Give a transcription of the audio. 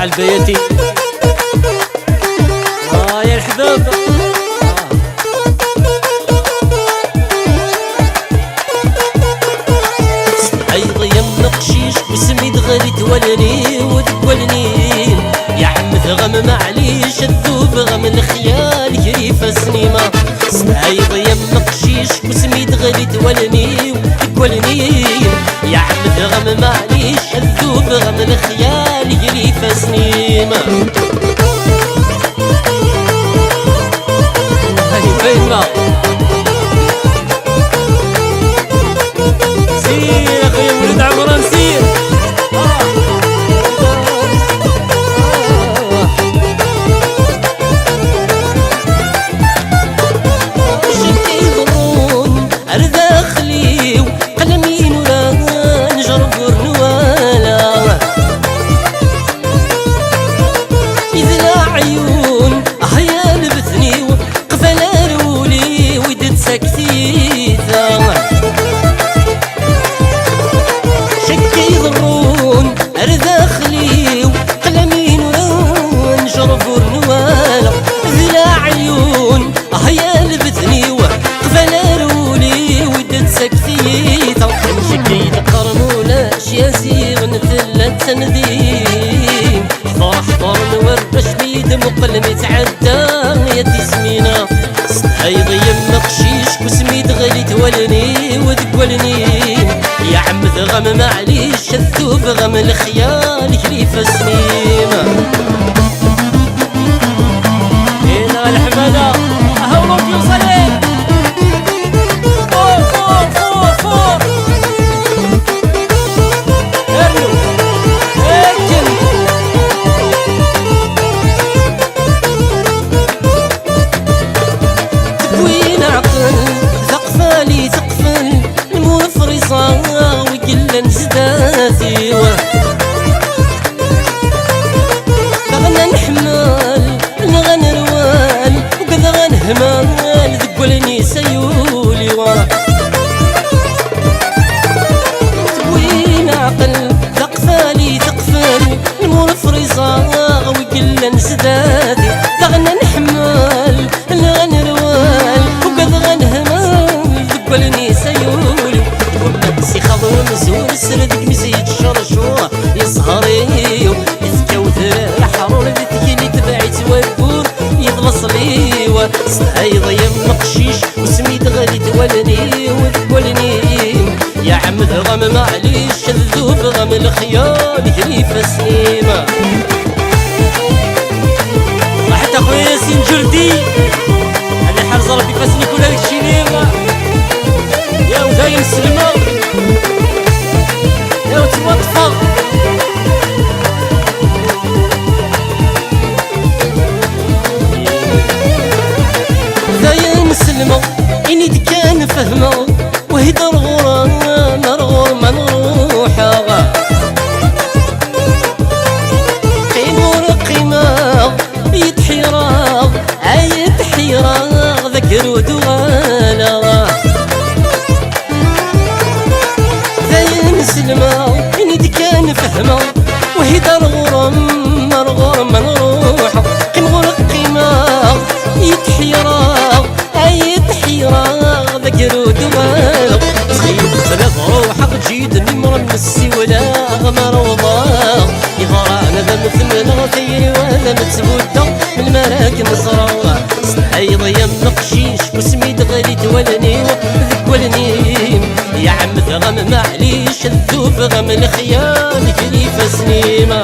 مع البياتي. يا الحباب عيض يم قشيش وسميد غادي تولني وتولني يا عم ثغم معليش الذوب غم الخيال يريف سنيمة. عيض يم قشيش وسميد غادي تولني وتولني يا عم ثغم معليش الذوب غم الخيال يريف سنيمة. فيما سير يا خويا ولد عمران سير. شدي البرون أرداخلي وقلمين ولا نجربر نوالا إذا عيون هيا لبثني سكتيثا شكي ضرون أرداخلي وقلمين ونجربور نوالا ذلا عيون هيا لبثني وقفلارولي ودت سكتيثا شكي تقرمولا شياسي ونثلت تنديم حضر حضر نورش بيد مقلم يتعدى يدي سمينة. عيض يم قشيش وسميد غالي تولني وتقولني يا عم ثغم معليش الذوب غم الخيال يريف سنيمة. هنا الحمادة هولو يوصلين فور فور فور فور ارنو اركن تكوين عقل ثقفالي ثقفل المفرصة وقلا نزداتي بغنا نحمل نغن روال وقد غنهمال ذقلني سيولي تكوين عقل ثقفالي ثقفل المفرصة وقلا نزداتي بغنا نحمل نغن روال وقد غنهمال ذقلني سيولي ومنسي خضر مزور سردك مزيد شرشور يسهري يذكى وثرى حرور ذكيني تبعت وبور يضلص لي وستعيض يم قشيش وسميد غادي تولني وتولني يا عم ثغم معليش الذوب غم الخيال يريف سنيمة. راحت اخويا ياسين جردي اللي حرز ربي فاسني كل هذاك الشي نيما يا ودايم سلمة يا وتوطفى دايم سلمة إني كان فهمة وهدر غرام نرغر ما نروحها قيمور قيمة يتحيراغ يتحيراغ ذكر ودوالا دايم سلمة إني كان فهمة وهدر غرام نرغر ما نروحها قيمور قيمة يتحيراغ يتحيراغ ذكر ودوالا صغير ثلاث روحك تجيد نمر مسي ولا غمر وضاغ يغرانا ذا مثمن غثيري وهذا متسبودا من المراكن صراغ عيض يم قشيش وسميد غالي تولني وذكولني يا عم ثغم معليش الذوب غم الخيال يريف سنيمة.